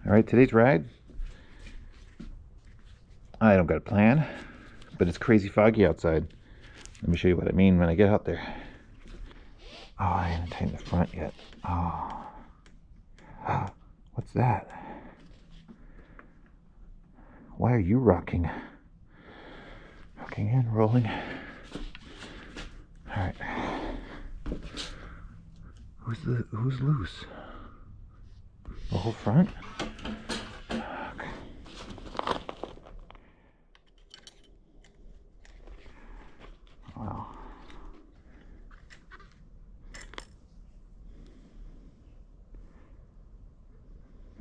Alright, today's ride, I don't got a plan, but it's crazy foggy outside. Let me show you what I mean when I get out there. Oh, I haven't tightened the front yet. Oh. What's that? Why are you rocking? Rocking and rolling. Alright. Who's loose? The whole front? Okay. Wow.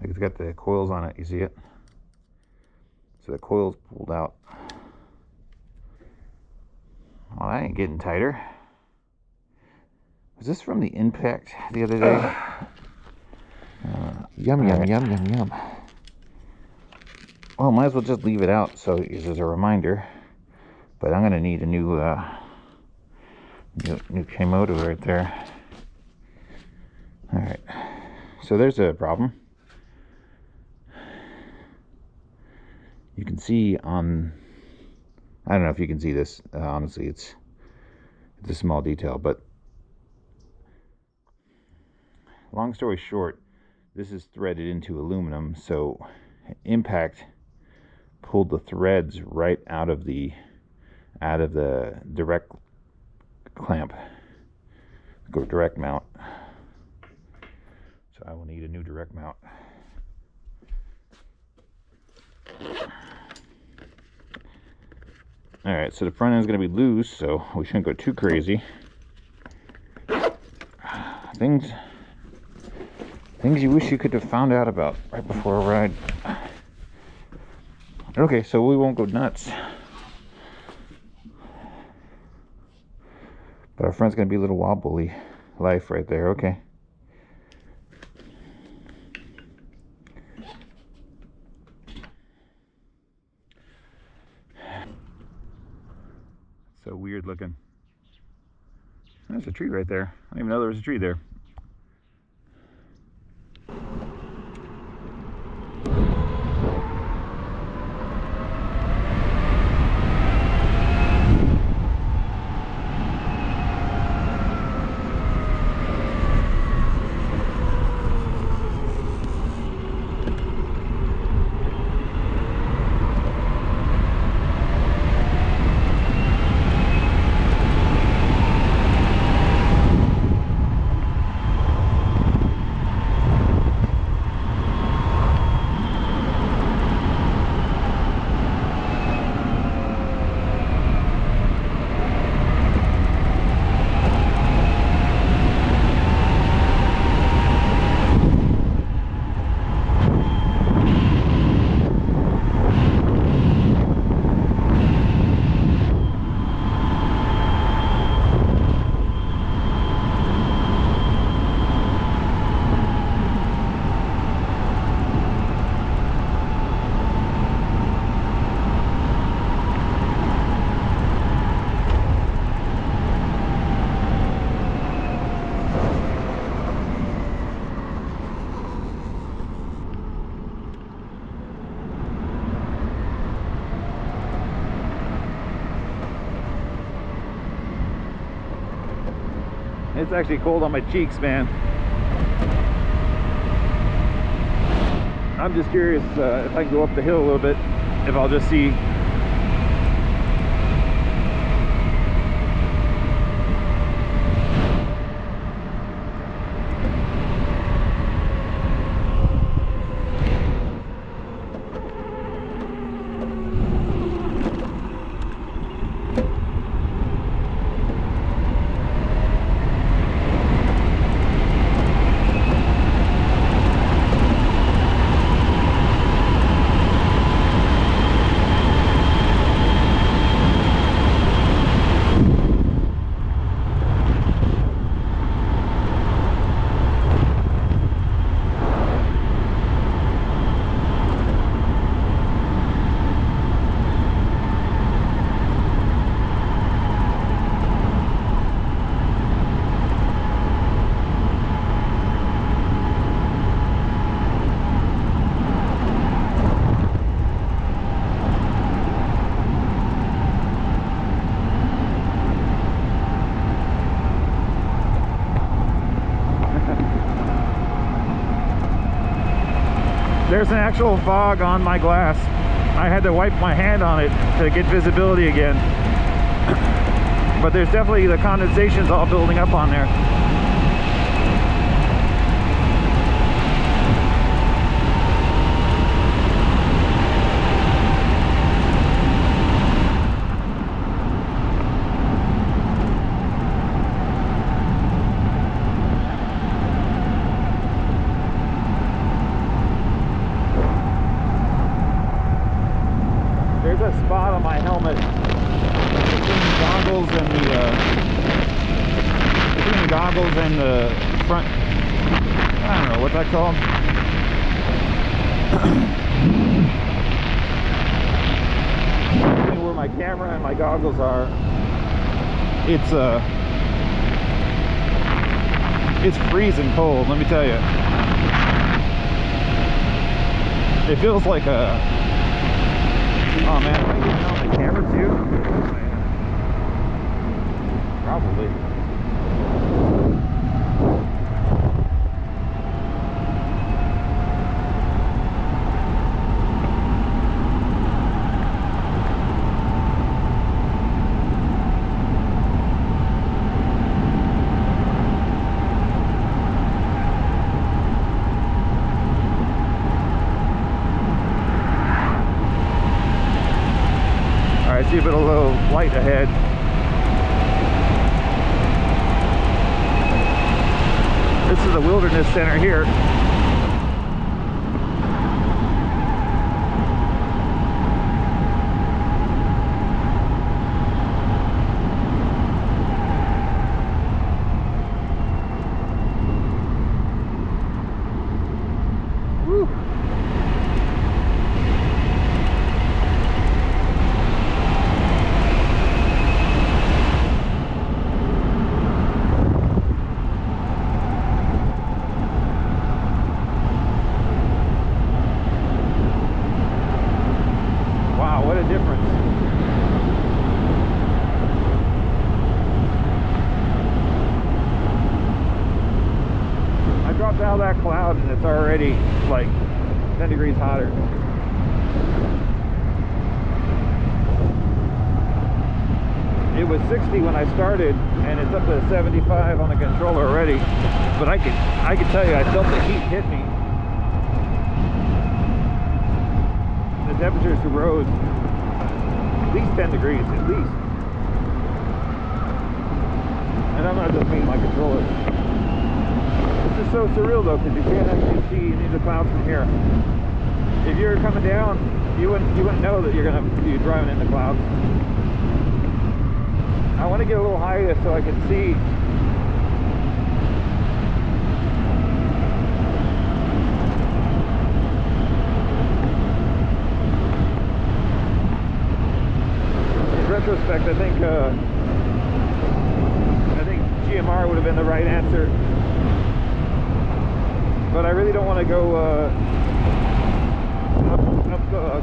Like it's got the coils on it, you see it? So the coil's pulled out. Well, that ain't getting tighter. Was this from the impact the other day? Yum, yum, yum, yum, yum. Well, might as well just leave it out so as a reminder. But I'm gonna need a new K-motor right there. Alright. So there's a problem. You can see on, I don't know if you can see this, honestly, it's a small detail, but long story short, this is threaded into aluminum, so impact pulled the threads right out of the direct clamp, direct mount. So I will need a new direct mount. Alright, so the front end is going to be loose, so we shouldn't go too crazy. Things you wish you could have found out about right before a ride. Okay, so we won't go nuts. But our front's going to be a little wobbly life right there, okay. So weird looking. There's a tree right there. I didn't even know there was a tree there. It's actually cold on my cheeks, man. I'm just curious if I can go up the hill a little bit, if I'll just see. There's an actual fog on my glass. I had to wipe my hand on it to get visibility again. But there's definitely, the condensation's all building up on there. There's a spot on my helmet between the goggles and the front. I don't know what that's called. Between where my camera and my goggles are, it's freezing cold. Let me tell you, it feels like a. Oh man, am I getting on the camera too? Probably. I see a bit of low light ahead. This is the wilderness center here. Woo. Out that cloud and it's already like 10 degrees hotter. It was 60 when I started and it's up to 75 on the controller already, but I can tell you I felt the heat hit me. The temperatures rose at least 10 degrees at least, and I'm not just mean my controller. This is so surreal though, because you can't actually see any of the clouds from here. If you're coming down, you wouldn't know that you're gonna be driving in the clouds. I want to get a little higher so I can see. In retrospect, I think GMR would have been the right answer. But I really don't want to go up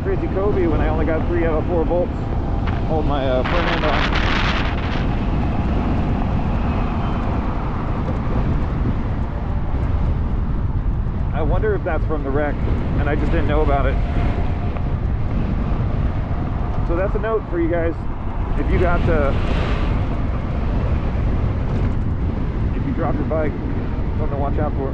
Crazy Kobe when I only got 3 out of 4 volts. Hold my front end on. I wonder if that's from the wreck, and I just didn't know about it. So that's a note for you guys. If you got if you drop your bike, something to watch out for.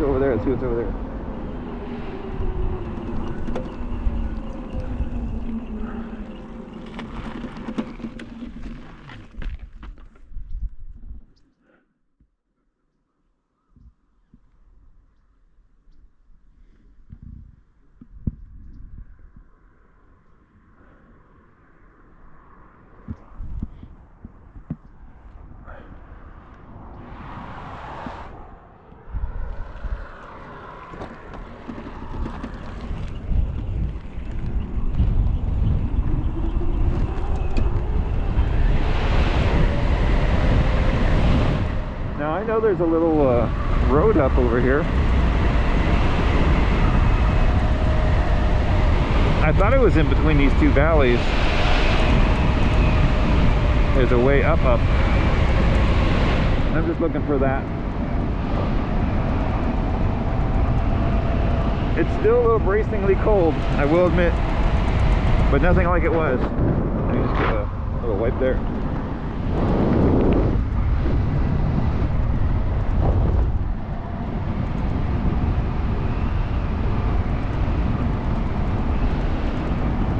Over there, let's see what's over there. there's a little road up over here. I thought it was in between these two valleys. There's a way up. I'm just looking for that. It's still a little bracingly cold, I will admit, but nothing like it was. Let me just get a little wipe there.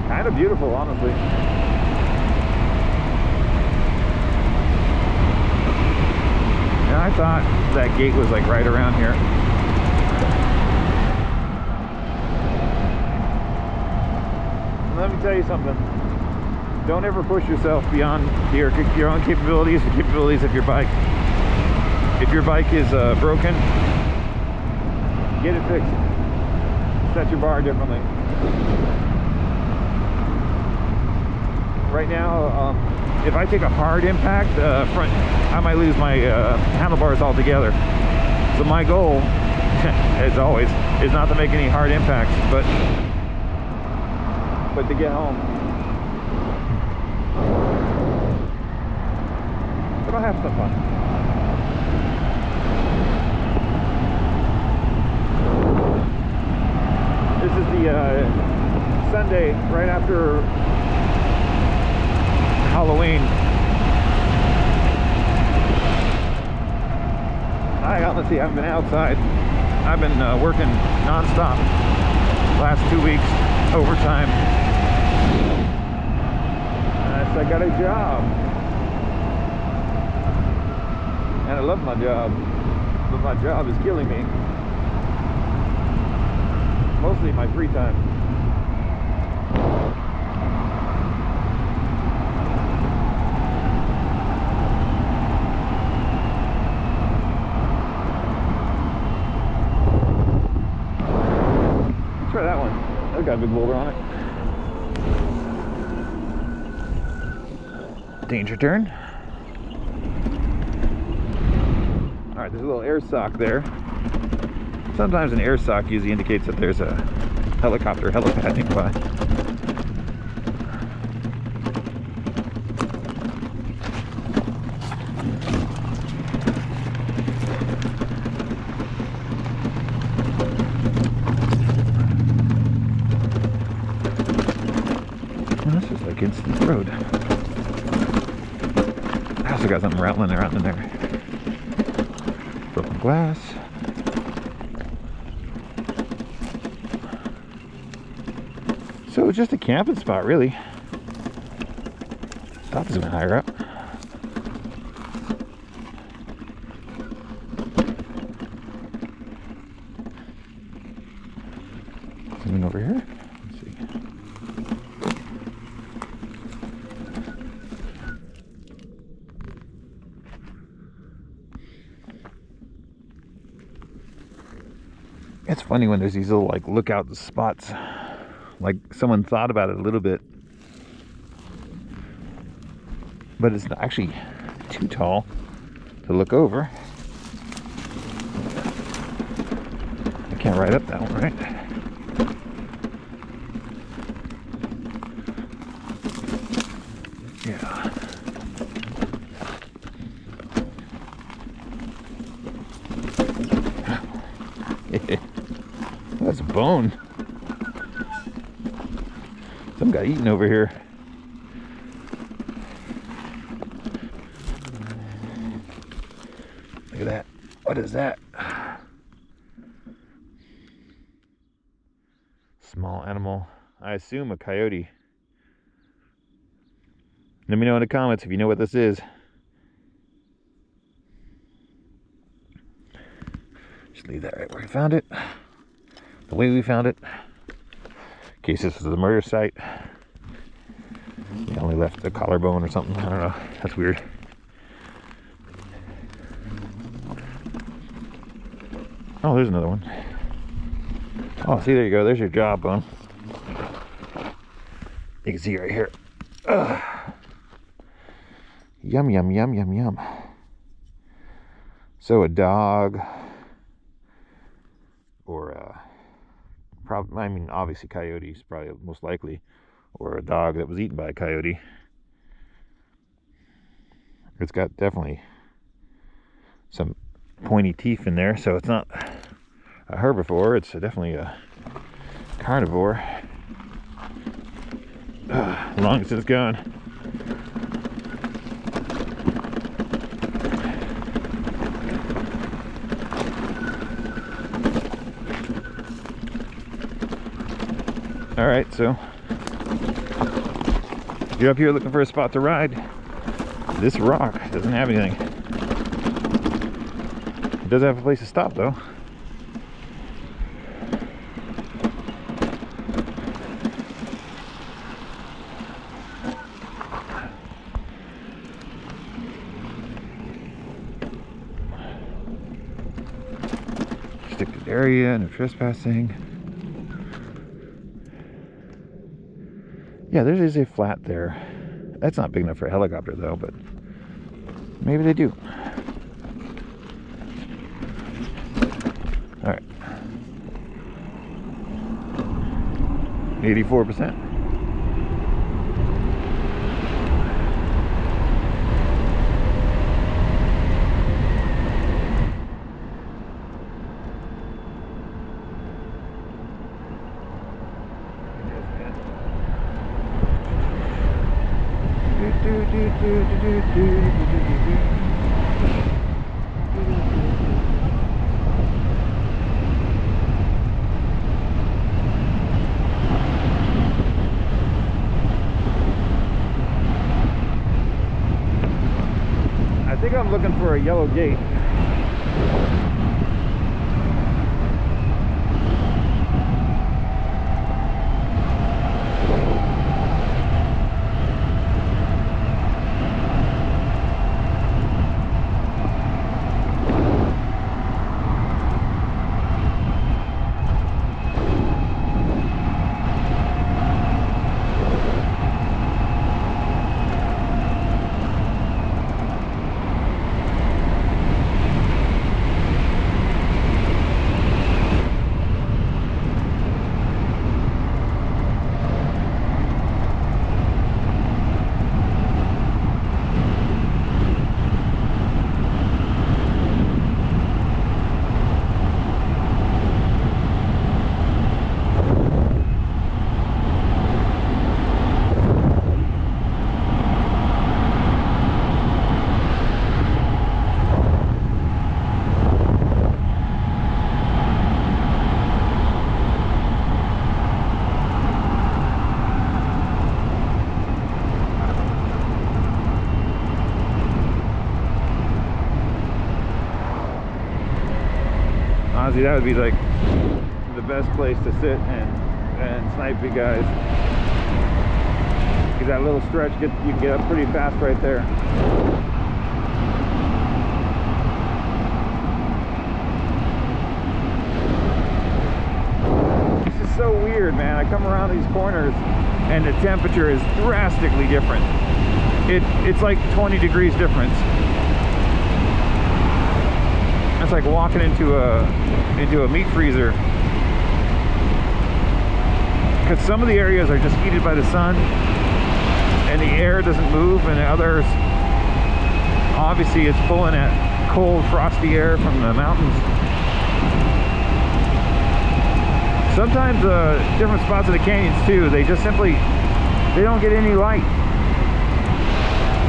Kind of beautiful, honestly. And I thought that gate was like right around here. Let me tell you something. Don't ever push yourself beyond your own capabilities, the capabilities of your bike. If your bike is broken, get it fixed. Set your bar differently. Right now, if I take a hard impact front, I might lose my handlebars altogether. So my goal, as always, is not to make any hard impacts, but to get home. But I'll have some fun. This is the Sunday right after Halloween. I honestly haven't been outside. I've been working non-stop last 2 weeks, overtime. I got a job. And I love my job. But my job is killing me. Mostly my free time. Try that one. That got a big boulder on it. Danger turn. Alright, there's a little air sock there. Sometimes an air sock usually indicates that there's a helicopter helipad nearby. This is like instant road. I also got something rattling around in there. Broken glass. So it's just a camping spot, really. Thought this went higher up. Zooming over here. Let's see. It's funny when there's these little like lookout spots. Like someone thought about it a little bit, but it's actually too tall to look over. I can't ride up that one, right? Yeah. That's a bone. Some guy eating over here. Look at that. What is that? Small animal. I assume a coyote. Let me know in the comments if you know what this is. Just leave that right where I found it. The way we found it. In case this was the murder site. They only left the collarbone or something. I don't know. That's weird. Oh, there's another one. Oh, see, there you go. There's your jawbone. You can see right here. Ugh. Yum, yum, yum, yum, yum. So a dog, or I mean, obviously coyotes, probably most likely, or a dog that was eaten by a coyote. It's got definitely some pointy teeth in there, so it's not a herbivore, it's definitely a carnivore. As long as it's gone. Alright, so if you're up here looking for a spot to ride, this rock doesn't have anything. It does have a place to stop though. Restricted area, no trespassing. Yeah, there is a flat there. That's not big enough for a helicopter though, but maybe they do. Alright. 84%. I think I'm looking for a yellow gate. Honestly, that would be like the best place to sit and snipe you guys. Because that little stretch, you can get up pretty fast right there. This is so weird, man. I come around these corners and the temperature is drastically different. It's like 20 degrees difference. It's like walking into a meat freezer. Because some of the areas are just heated by the sun and the air doesn't move, and others, obviously it's pulling that cold, frosty air from the mountains. Sometimes different spots of the canyons too, they don't get any light.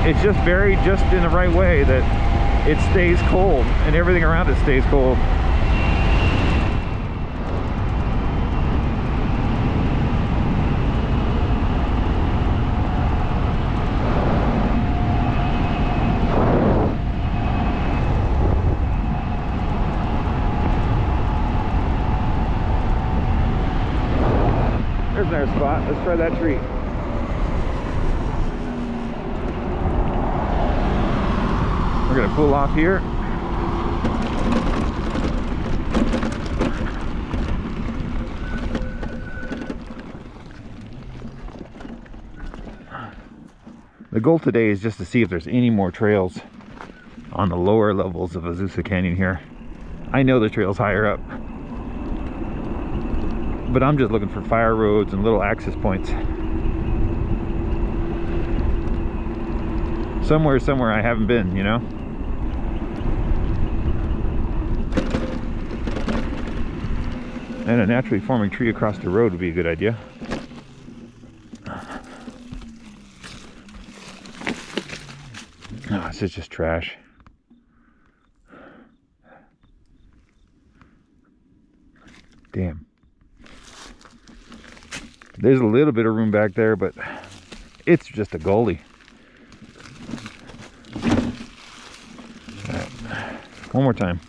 It's just buried just in the right way that it stays cold, and everything around it stays cold. There's another spot. Let's try that tree. We're gonna pull off here. The goal today is just to see if there's any more trails on the lower levels of Azusa Canyon here. I know the trail's higher up, but I'm just looking for fire roads and little access points. Somewhere I haven't been, you know? And a naturally forming tree across the road would be a good idea. Oh, this is just trash. Damn. There's a little bit of room back there, but it's just a gully. All right. One more time.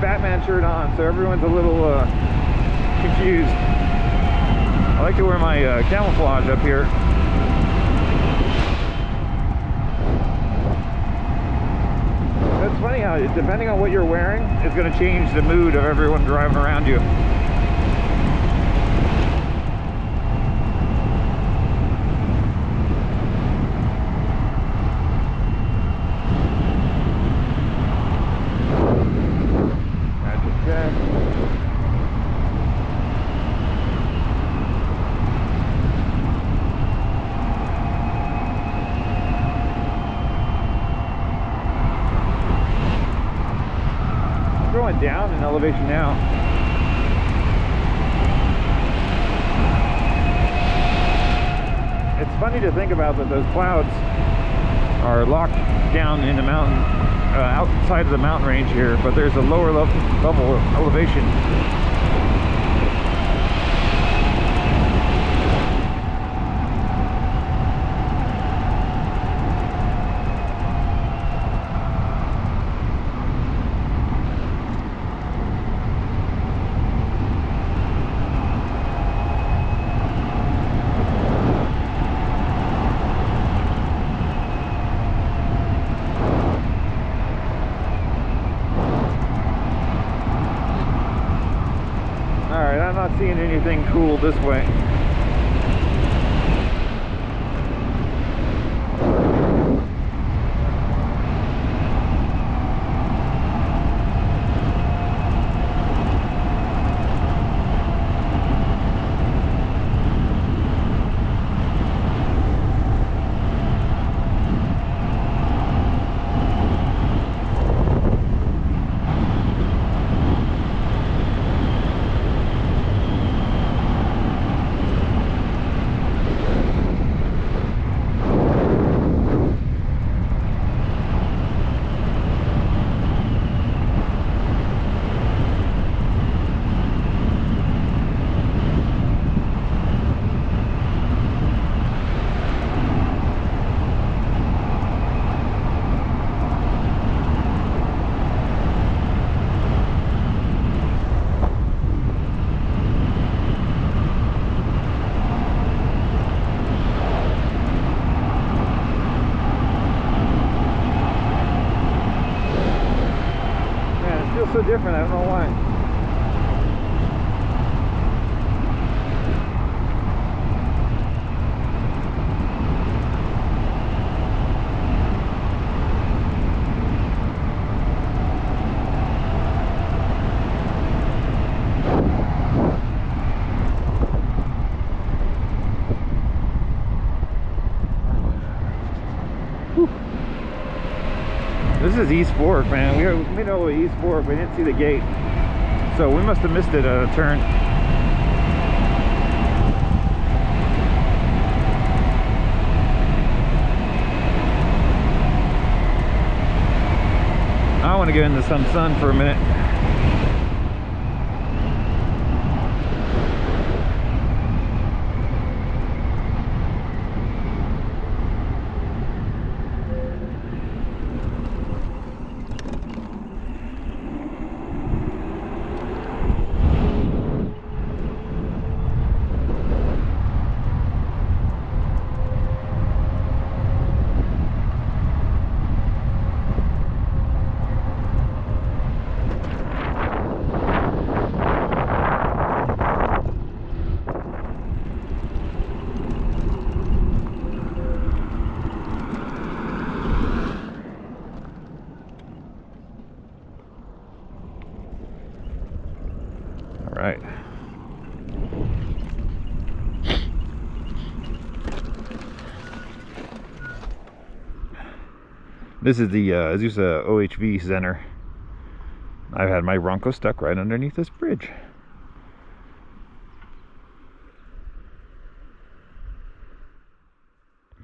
Batman shirt on, so everyone's a little confused. I like to wear my camouflage up here. It's funny how, depending on what you're wearing, it's going to change the mood of everyone driving around you. Going down in elevation now. It's funny to think about that those clouds are locked down in the mountain, outside of the mountain range here, but there's a lower level of elevation. I'm not seeing anything cool this way. So different, I don't know why. This is East Fork, man. We know East Fork. We didn't see the gate, so we must have missed it at a turn. I want to get into some sun for a minute. right. This is the Azusa OHV center. I've had my Bronco stuck right underneath this bridge.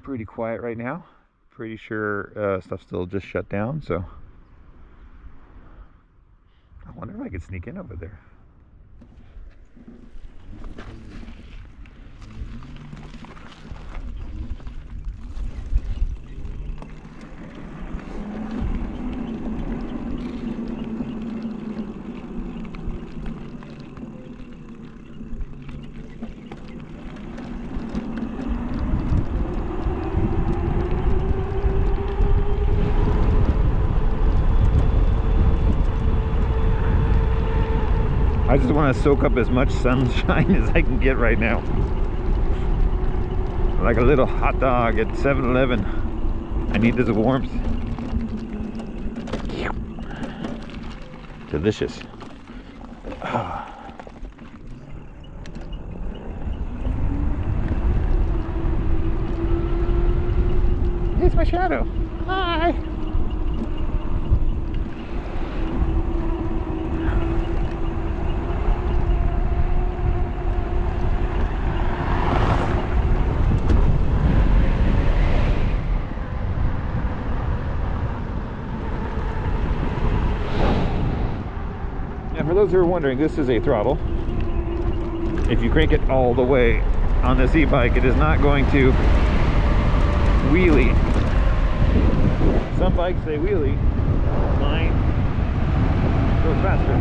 Pretty quiet right now. Pretty sure stuff's still just shut down, so I wonder if I could sneak in over there. I just want to soak up as much sunshine as I can get right now. Like a little hot dog at 7-Eleven. I need this warmth. Delicious. It's my shadow. Hi. For those who are wondering, this is a throttle. If you crank it all the way on this e-bike, it is not going to wheelie. Some bikes say wheelie. Mine goes faster.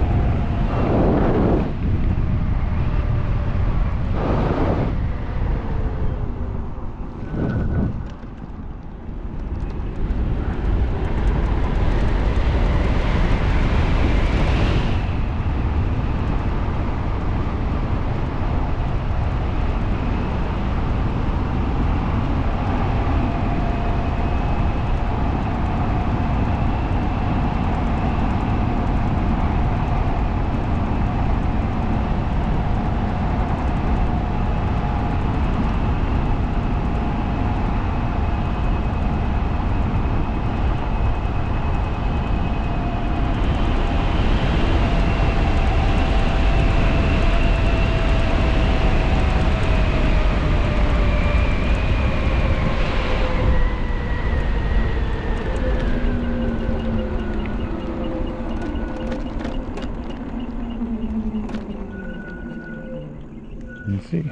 Let's see.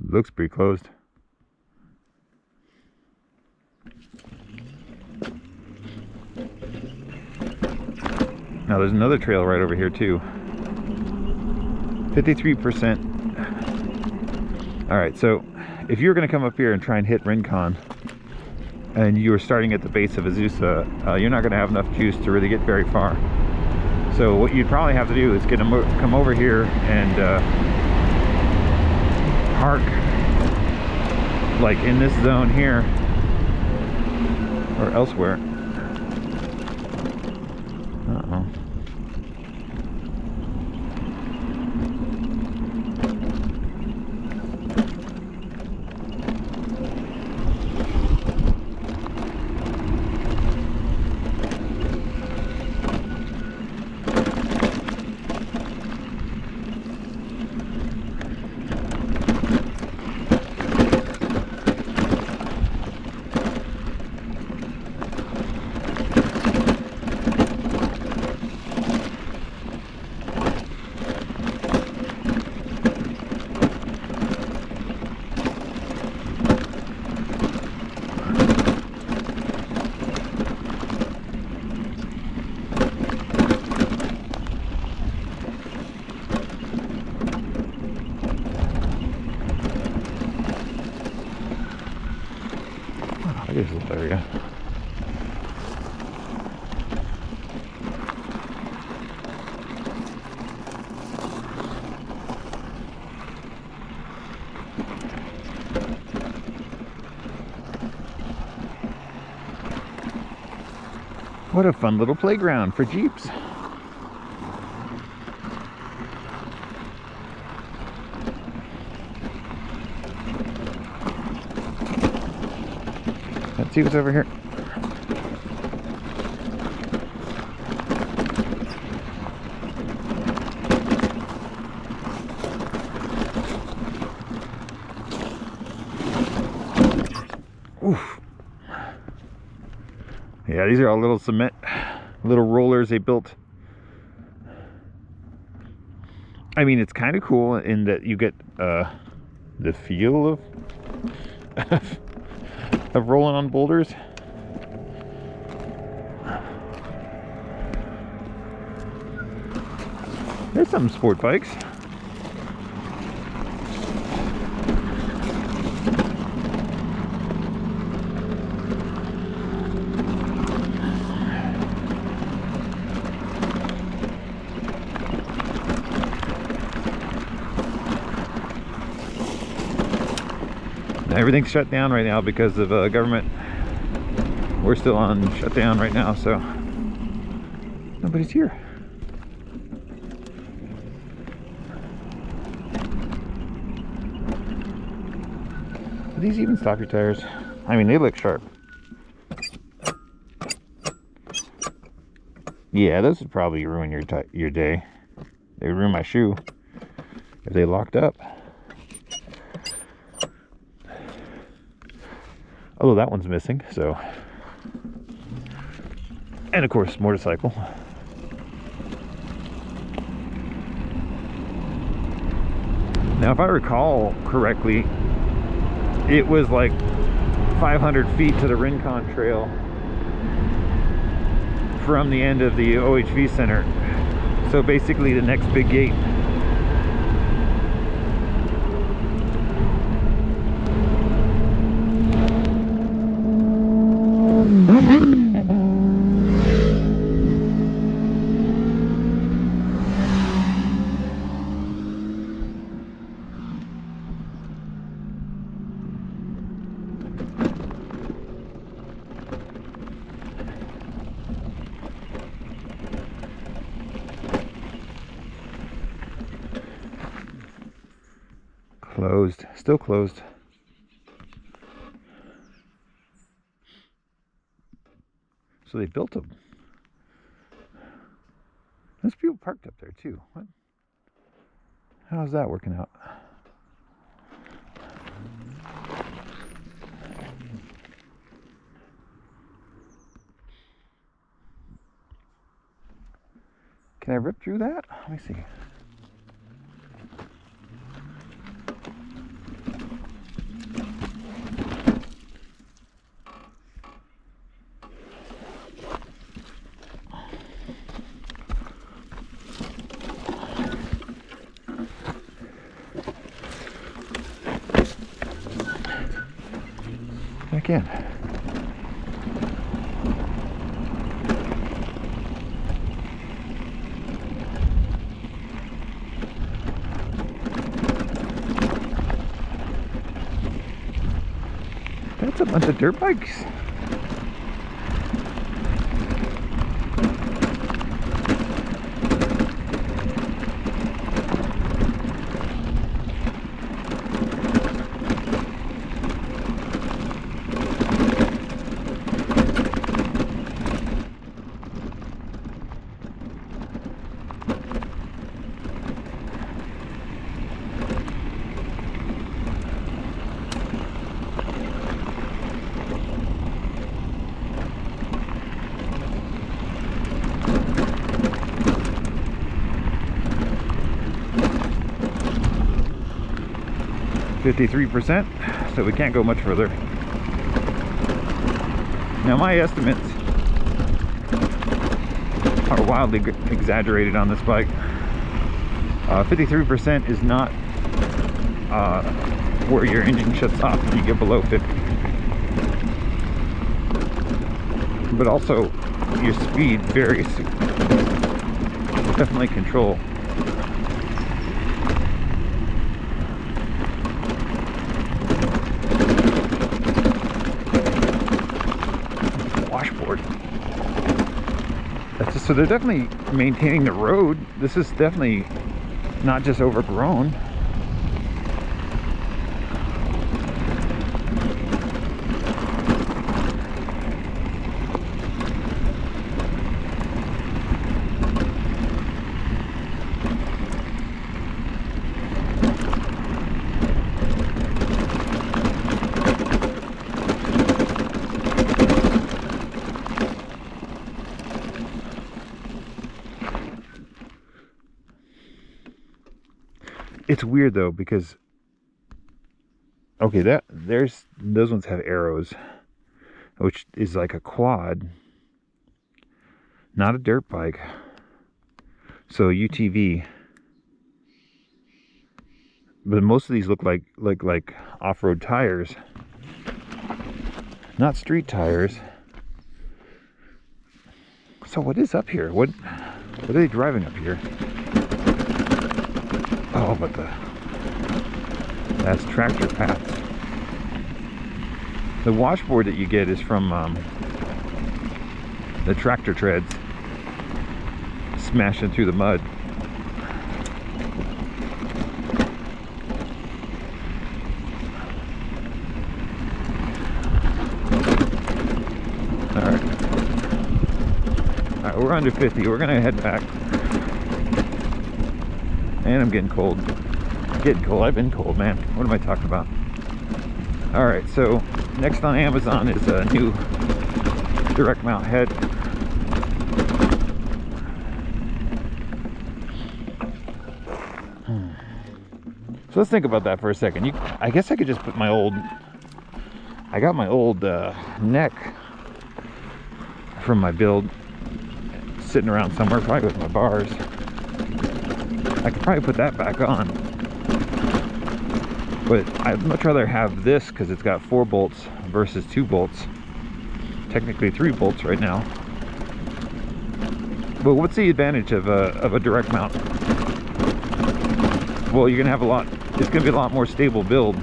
Looks pretty closed. Now there's another trail right over here too. 53%. All right, so if you're going to come up here and try and hit MQCON, and you are starting at the base of Azusa, you're not going to have enough juice to really get very far. So what you'd probably have to do is come over here and park like in this zone here or elsewhere. Uh-oh. Look at this little area. What a fun little playground for Jeeps. Let's see what's over here. Oof. Yeah, these are all little cement, little rollers they built. I mean, it's kind of cool in that you get the feel of rolling on boulders. There's some sport bikes. Everything's shut down right now because of government. We're still on shutdown right now, so nobody's here. Do these even stop your tires? I mean, they look sharp. Yeah, those would probably ruin your day. They would ruin my shoe if they locked up. Although that one's missing, so. And of course, motorcycle. Now, if I recall correctly, it was like 500 feet to the Rincon Trail from the end of the OHV Center. So basically the next big gate. Closed, still closed. So they built them. There's people parked up there too. What? How's that working out? Can I rip through that? Let me see. I can. That's a bunch of dirt bikes. %, so we can't go much further. Now my estimates are wildly exaggerated on this bike. 53% is not where your engine shuts off when you get below 50. But also your speed varies. Definitely control. Washboard. That's just, so they're definitely maintaining the road. This is definitely not just overgrown. It's weird though, because okay, those ones have arrows, which is like a quad, not a dirt bike. So UTV. But most of these look like off-road tires, not street tires. So what is up here? What are they driving up here? Oh, but that's tractor paths. The washboard that you get is from the tractor treads smashing through the mud. Alright, we're under 50. We're gonna head back. And I'm getting cold. I've been cold, man. What am I talking about? Alright, so next on Amazon is a new direct mount head. So let's think about that for a second. I guess I could just put my old... I got my old neck from my build sitting around somewhere, probably with my bars. I could probably put that back on, but I'd much rather have this because it's got 4 bolts versus 2 bolts, technically 3 bolts right now. But what's the advantage of a direct mount? Well, you're gonna have it's gonna be a lot more stable build,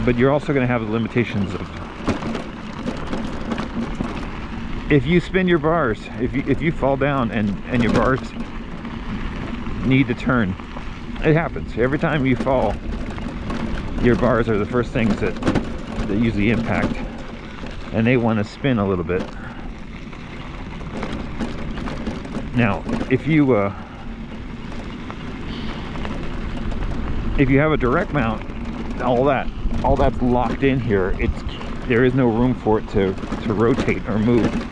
but you're also gonna have the limitations of, if you spin your bars, if you fall down and your bars need to turn, it happens. Every time you fall, your bars are the first things that usually impact, and they want to spin a little bit. Now, if you have a direct mount, all that's locked in here. There is no room for it to rotate or move.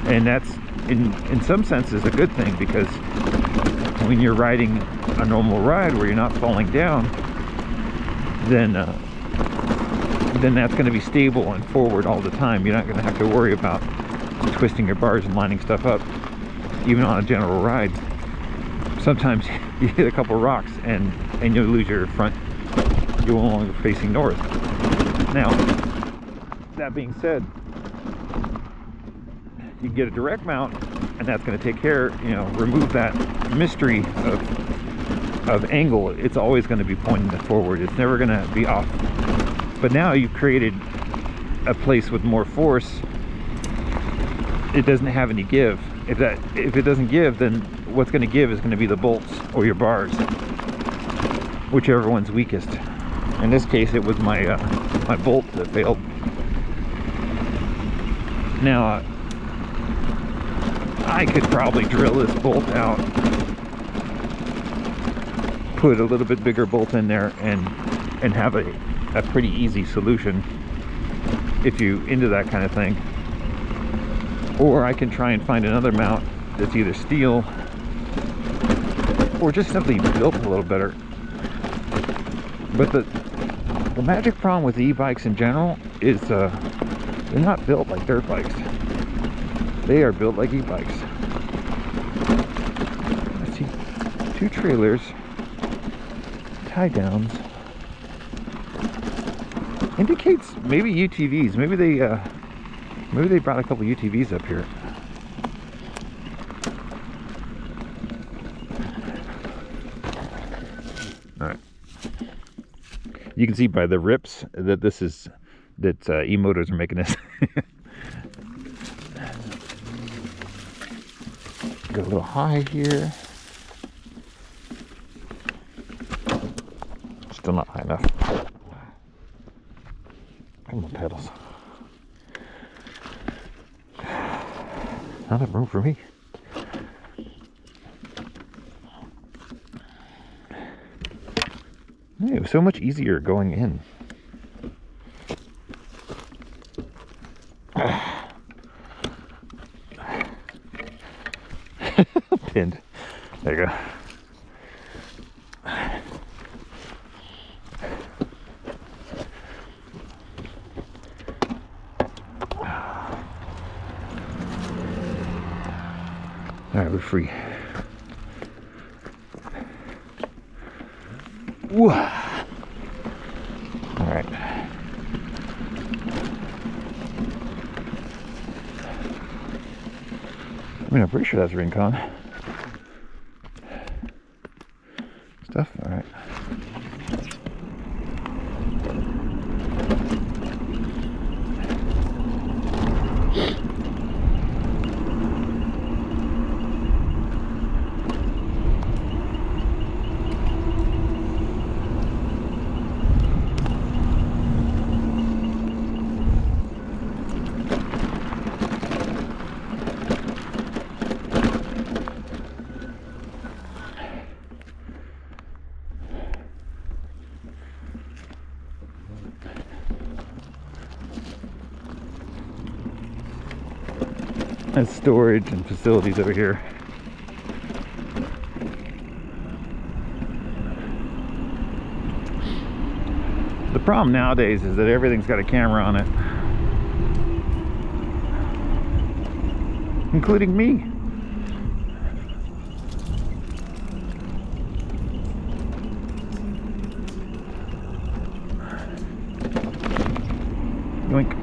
And that's in some senses a good thing, because when you're riding a normal ride where you're not falling down, then that's going to be stable and forward all the time. You're not going to have to worry about twisting your bars and lining stuff up, even on a general ride. Sometimes you hit a couple rocks and you'll lose your front. You're no longer facing north. Now, that being said, you can get a direct mount, and that's going to take care, remove that mystery of angle. It's always going to be pointing forward. It's never going to be off. But now you've created a place with more force. It doesn't have any give. If it doesn't give, then what's going to give is going to be the bolts or your bars, whichever one's weakest. In this case, it was my my bolt that failed. Now, I could probably drill this bolt out, put a little bit bigger bolt in there, and have a pretty easy solution if you into that kind of thing. Or I can try and find another mount that's either steel or just simply built a little better. But the magic problem with e-bikes in general is they're not built like dirt bikes. They are built like e-bikes. I see 2 trailers, tie downs. Indicates maybe UTVs. Maybe they brought a couple UTVs up here. All right. You can see by the rips that e-motors are making this. Go a little high here. Still not high enough. Come on, pedals. Not enough room for me. Hey, it was so much easier going in. Pinned. There you go. All right, we're free. Whoa. All right. I mean, I'm pretty sure that's MQCON stuff. All right. That's storage and facilities over here. The problem nowadays is that everything's got a camera on it, including me. Yoink.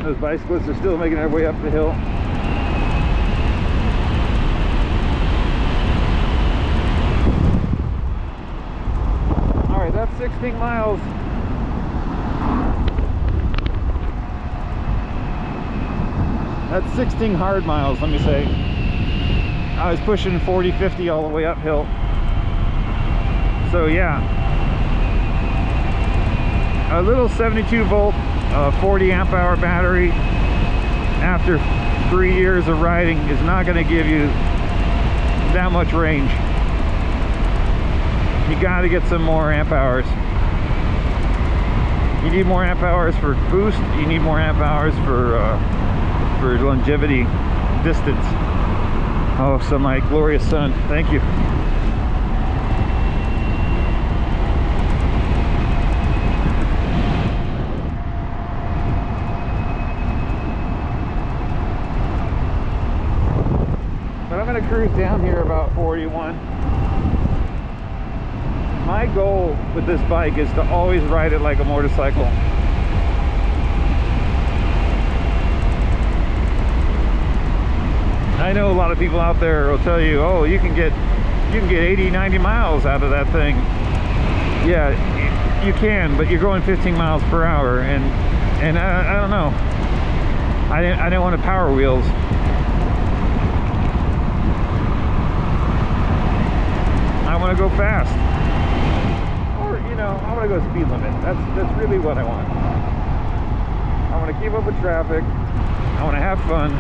Those bicyclists are still making their way up the hill. Alright, that's 16 miles. That's 16 hard miles, let me say. I was pushing 40, 50 all the way uphill. So yeah, a little 72 volt 40 amp hour battery after 3 years of riding is not going to give you that much range. You got to get some more amp hours. You need more amp hours for boost. You need more amp hours for longevity, distance. Oh, so my glorious sun, thank you. I'm going to cruise down here about 41. My goal with this bike is to always ride it like a motorcycle. I know a lot of people out there will tell you, oh, you can get 80, 90 miles out of that thing. Yeah, you can, but you're going 15 miles per hour, and I don't know. I didn't want to power wheels. I want to go fast, or you know, I want to go speed limit. That's really what I want. I want to keep up with traffic. I want to have fun.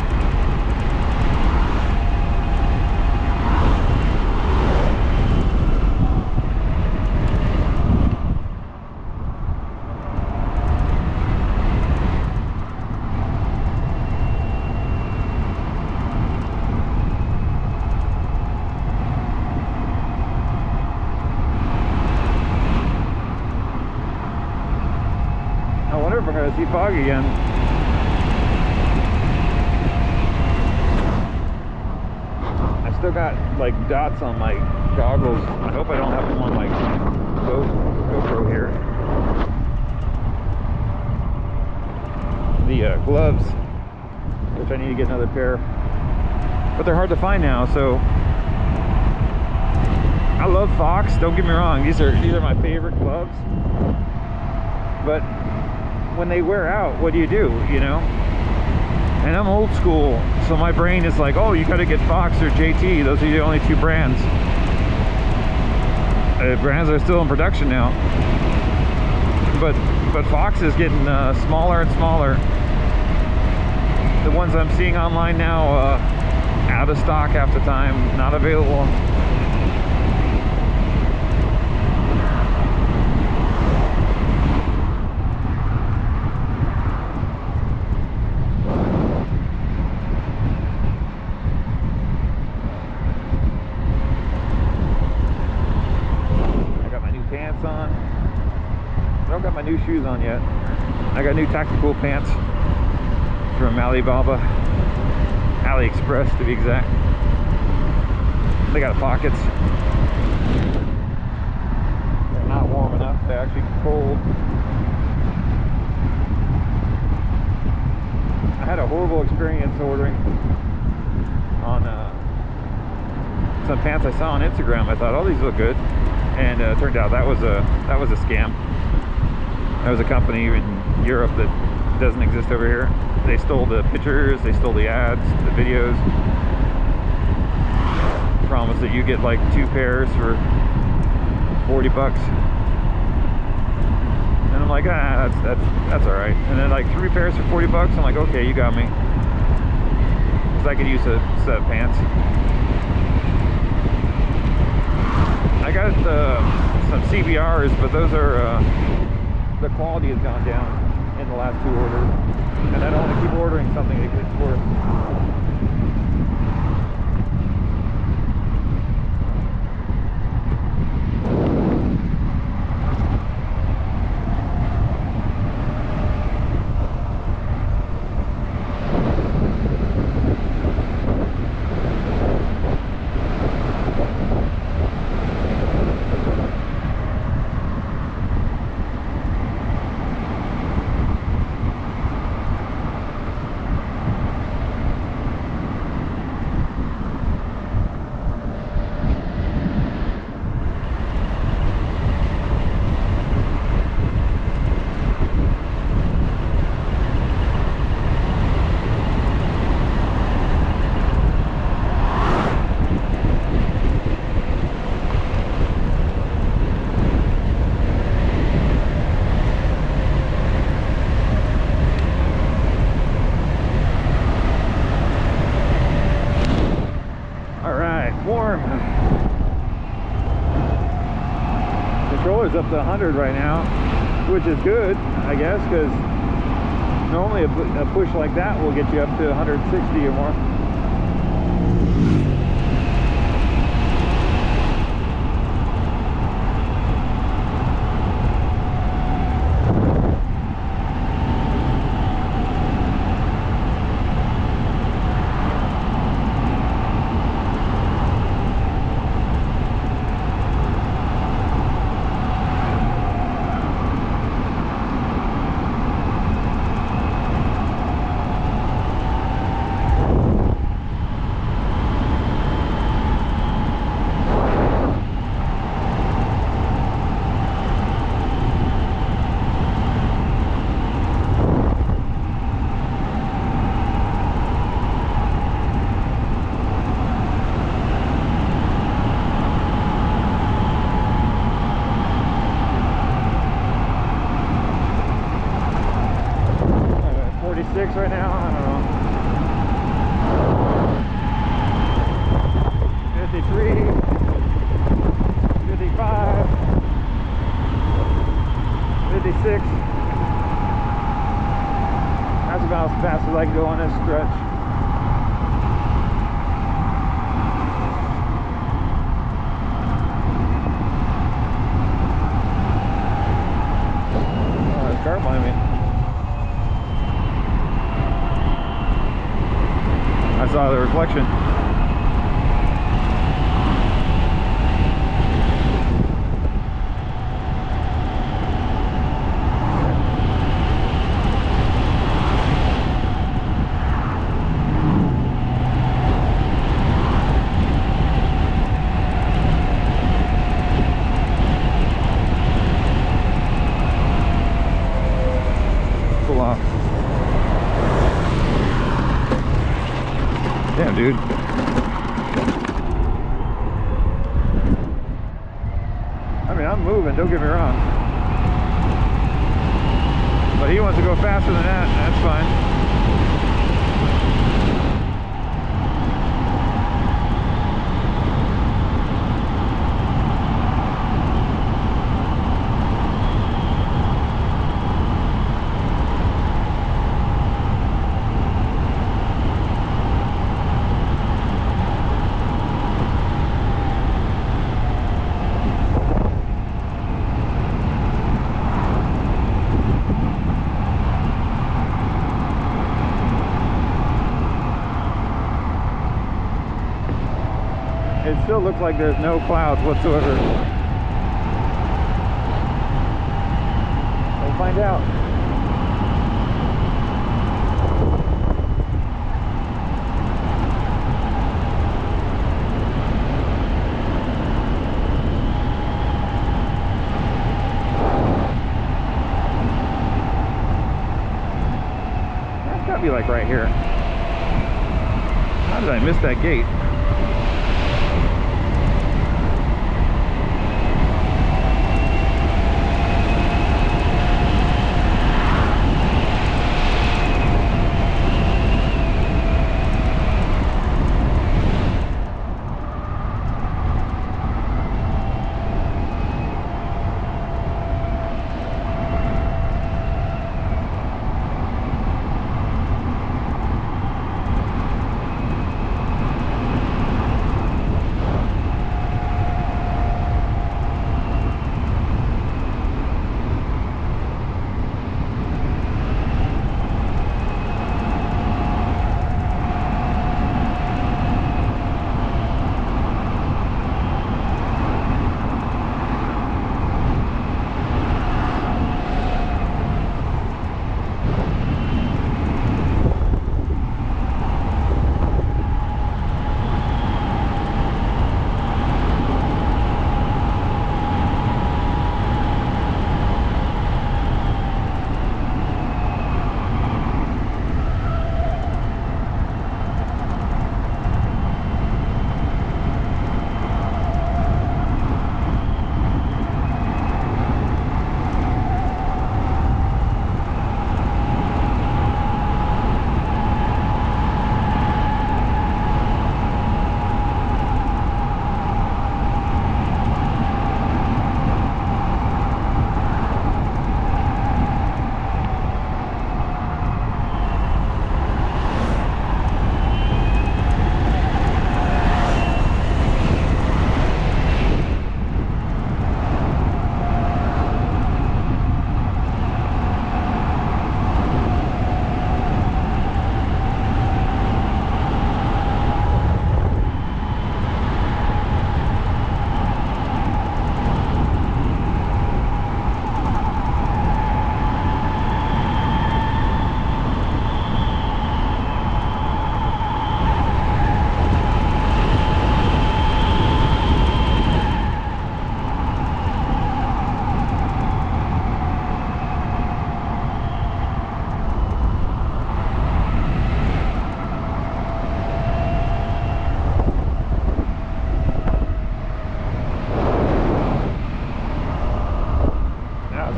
We're going to see fog again. I still got like dots on my goggles. I hope I don't have them on my GoPro here. The gloves, which which I need to get another pair, but they're hard to find now. So I love Fox, don't get me wrong, these are my favorite gloves, but when they wear out, what do, you know? And I'm old school, so my brain is like, oh, you gotta get Fox or JT, those are the only two brands. Brands are still in production now, but Fox is getting smaller and smaller. The ones I'm seeing online now, out of stock half the time, not available. Shoes on yet. I got new tactical pants from AliExpress to be exact. They got pockets. They're not warm enough, they're actually cold. I had a horrible experience ordering on some pants I saw on Instagram. I thought, oh, these look good, and it turned out that was a scam. There was a company in Europe that doesn't exist over here. They stole the pictures, they stole the ads, the videos. Promised that you get like 2 pairs for $40. And I'm like, that's all right. And then like 3 pairs for $40. I'm like, okay, you got me. Because I could use a set of pants. I got some CBRs, but those are. The quality has gone down in the last 2 orders, and I don't want to keep ordering something that gets worse. Up to 100 right now, which is good, I guess, because normally a push like that will get you up to 160 or more. Right now, I don't know. 53, 55, 56. That's about as fast as I can go on this stretch. Oh, there's a car behind me. I saw the reflection. I mean, I'm moving, don't get me wrong. But he wants to go faster than that, and that's fine. It still looks like there's no clouds whatsoever. We'll find out. That's gotta be like right here. How did I miss that gate?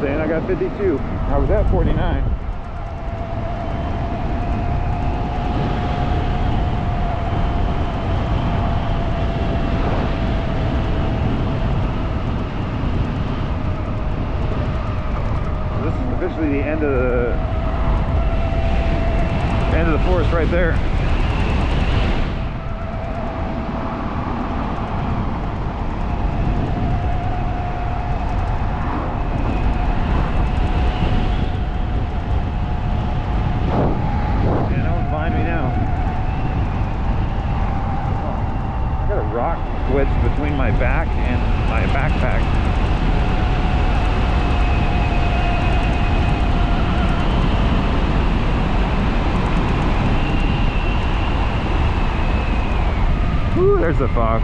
Saying I got 52. I was at 49. This is officially the end of the forest right there. Rock wedged between my back and my backpack. Whew, there's the fog.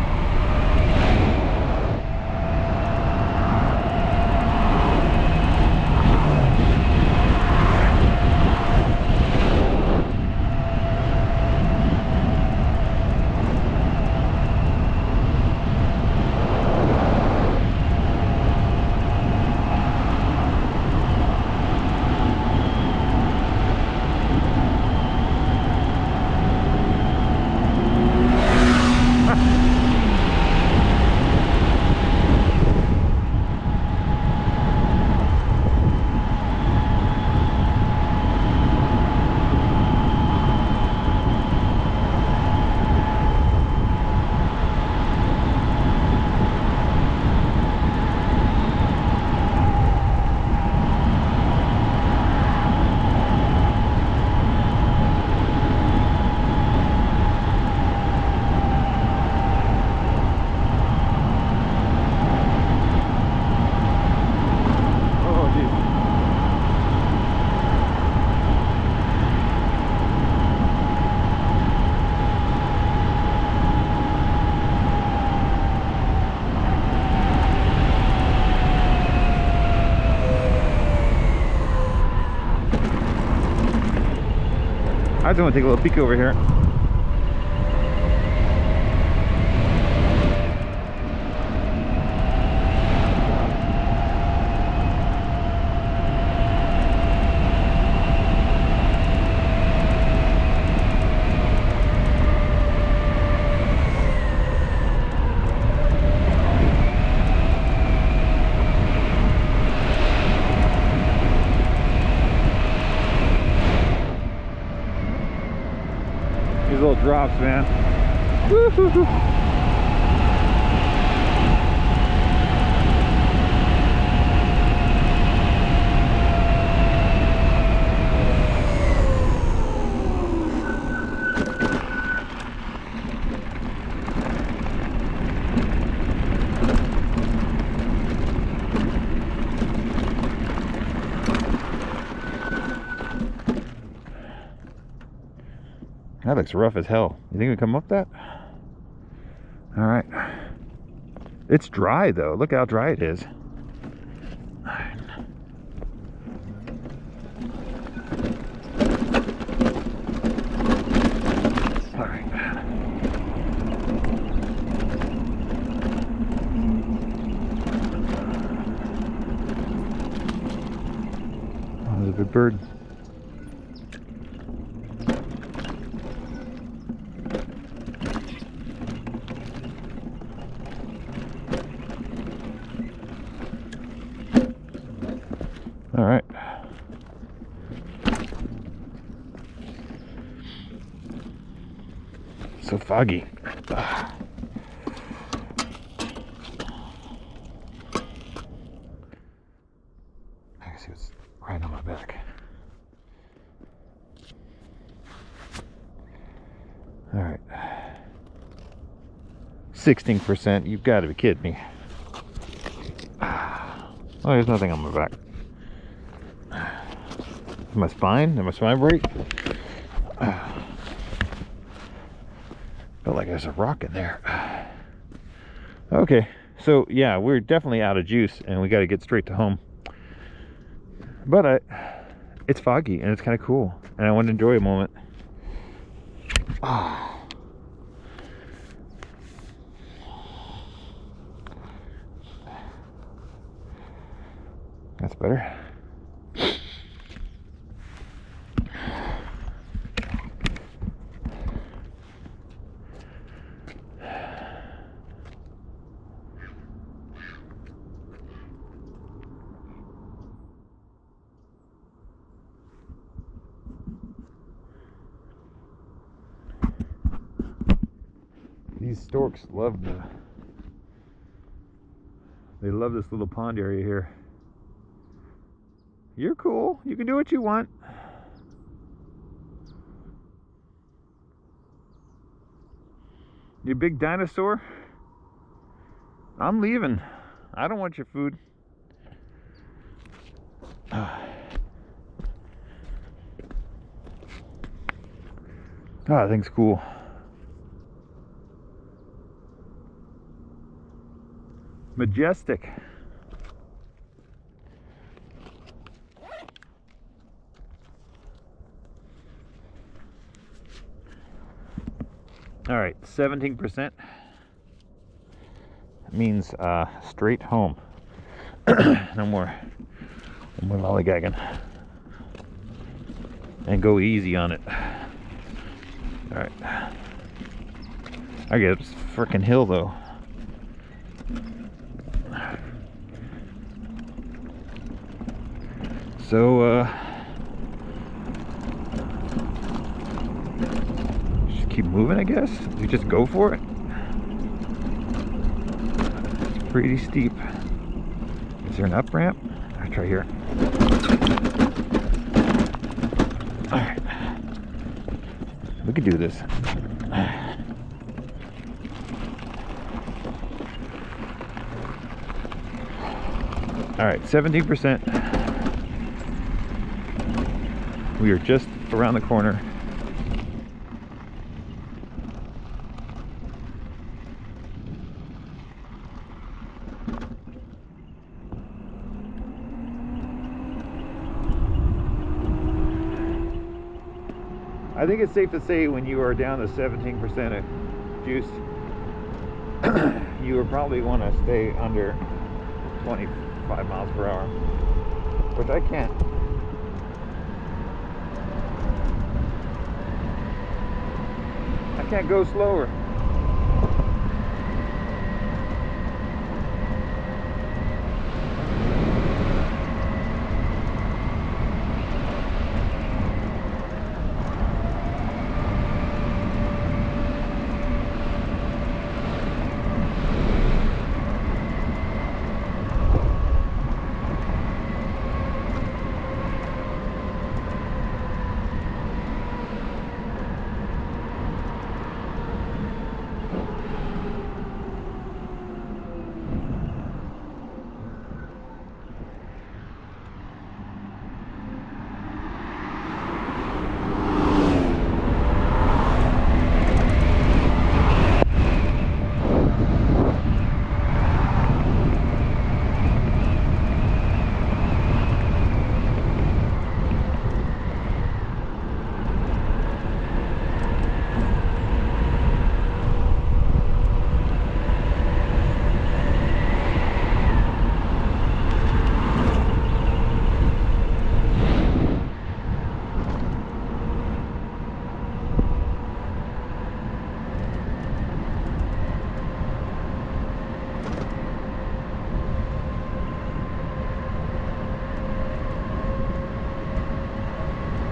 I just want to take a little peek over here. These little drops, man. Woo-hoo-hoo. That looks rough as hell. You think we come up that? All right. It's dry though. Look how dry it is. All right. Oh, there's a good bird. All right. So foggy. I can see what's right on my back. All right. 16%. You've got to be kidding me. Oh, there's nothing on my back. My spine? Did my spine break? Felt like there's a rock in there. Okay, so yeah, we're definitely out of juice and we got to get straight to home. But it's foggy and it's kind of cool and I want to enjoy a moment. That's better. These storks love they love this little pond area here. You're cool. You can do what you want. You big dinosaur. I'm leaving. I don't want your food. Oh, that thing's cool. Majestic. All right, 17%. That means straight home. No more lollygagging. And go easy on it. All right. I get this freaking hill though. So just keep moving, I guess. We just go for it. It's pretty steep. Is there an up ramp? I'll try here. All right, we could do this. All right, 17%. We are just around the corner. I think it's safe to say when you are down to 17% of juice, you would probably want to stay under 25 miles per hour, which I can't. I can't go slower.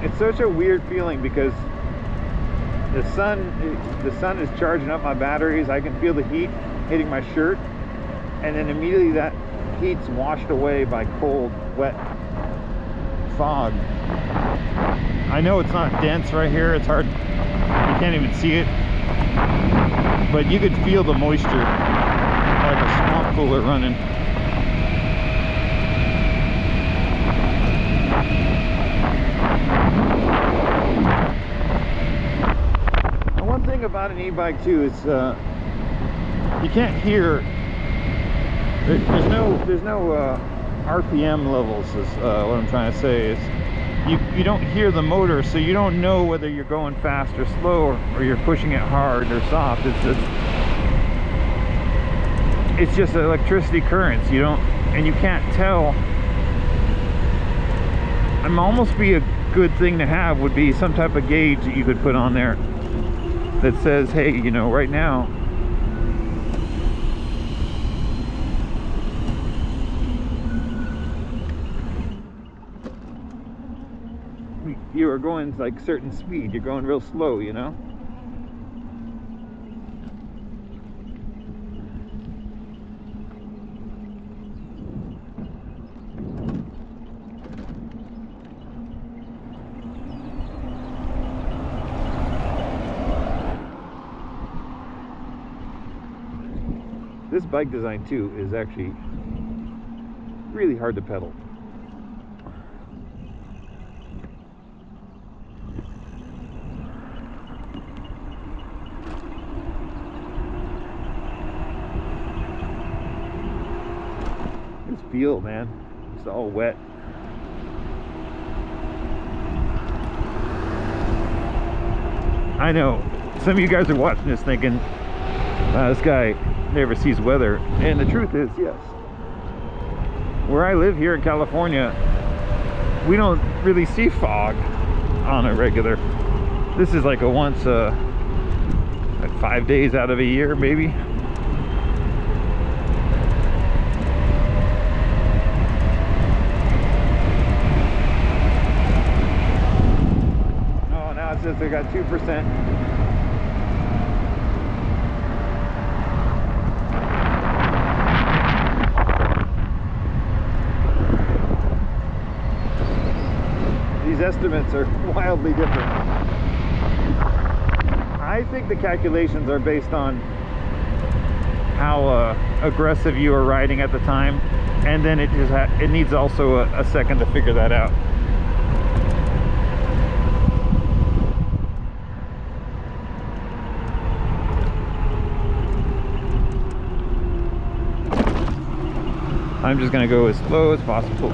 It's such a weird feeling because the sun is charging up my batteries. I can feel the heat hitting my shirt, and then immediately that heat's washed away by cold, wet fog. I know it's not dense right here. It's hard. You can't even see it, but you could feel the moisture like a swamp cooler running. About an e-bike too is you can't hear. There's no RPM levels. Is what I'm trying to say is you don't hear the motor, so you don't know whether you're going fast or slow, or you're pushing it hard or soft. It's just electricity currents. You don't, and you can't tell. I'm almost be a good thing to have would be some type of gauge that you could put on there that says, hey, you know, right now you are going like certain speed, you're going real slow, you know. This bike design too is actually really hard to pedal. This feel, man, it's all wet. I know some of you guys are watching this thinking, this guy never sees weather, and the truth is, yes, where I live here in California, we don't really see fog on a regular. This is like a once like 5 days out of a year, maybe. Oh, now it says they got 2%. These estimates are wildly different. I think the calculations are based on how aggressive you are riding at the time, and then it needs also a second to figure that out. I'm just gonna go as slow as possible.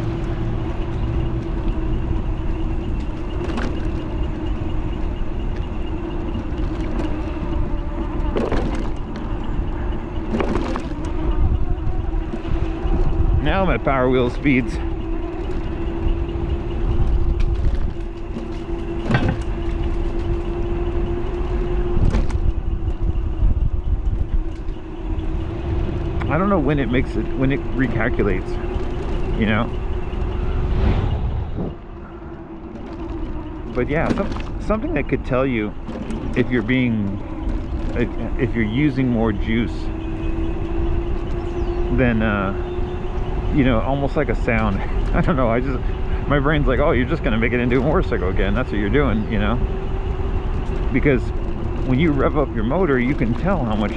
at power wheel speeds. I don't know when it makes it, when it recalculates, you know. But yeah, something that could tell you if you're using more juice than you know, almost like a sound. I don't know, my brain's like, oh, you're just gonna make it into a motorcycle again. That's what you're doing, you know. Because when you rev up your motor, you can tell how much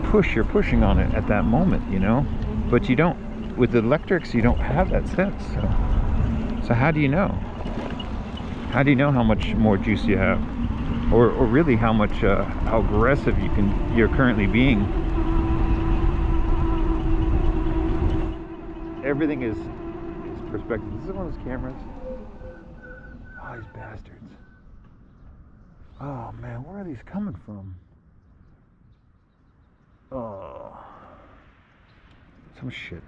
push you're pushing on it at that moment, you know. But you don't, with the electrics, you don't have that sense. So how do you know? How do you know how much more juice you have, or really how much how aggressive you're currently being? Everything is perspective. This is one of those cameras. Oh, these bastards. Oh man, where are these coming from? Oh, some shit.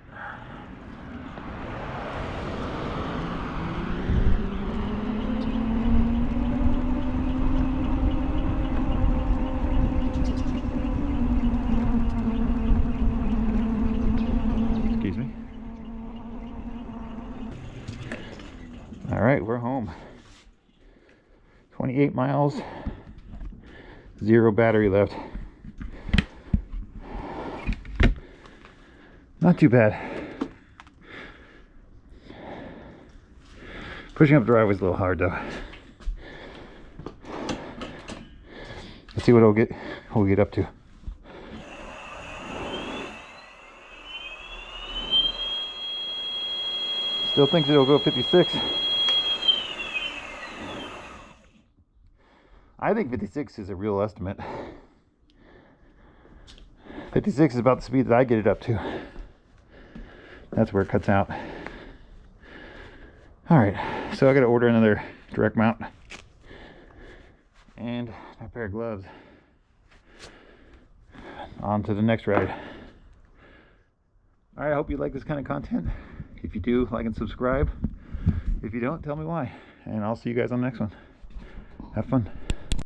Excuse me. All right, we're home. 28 miles, 0 battery left. Not too bad. Pushing up the driveway is a little hard though. Let's see what we'll get up to. Still thinks it'll go 56. I think 56 is a real estimate. 56 is about the speed that I get it up to. That's where it cuts out. All right, so I got to order another direct mount and a pair of gloves. On to the next ride. All right, I hope you like this kind of content. If you do, like and subscribe. If you don't, tell me why. And I'll see you guys on the next one. Have fun.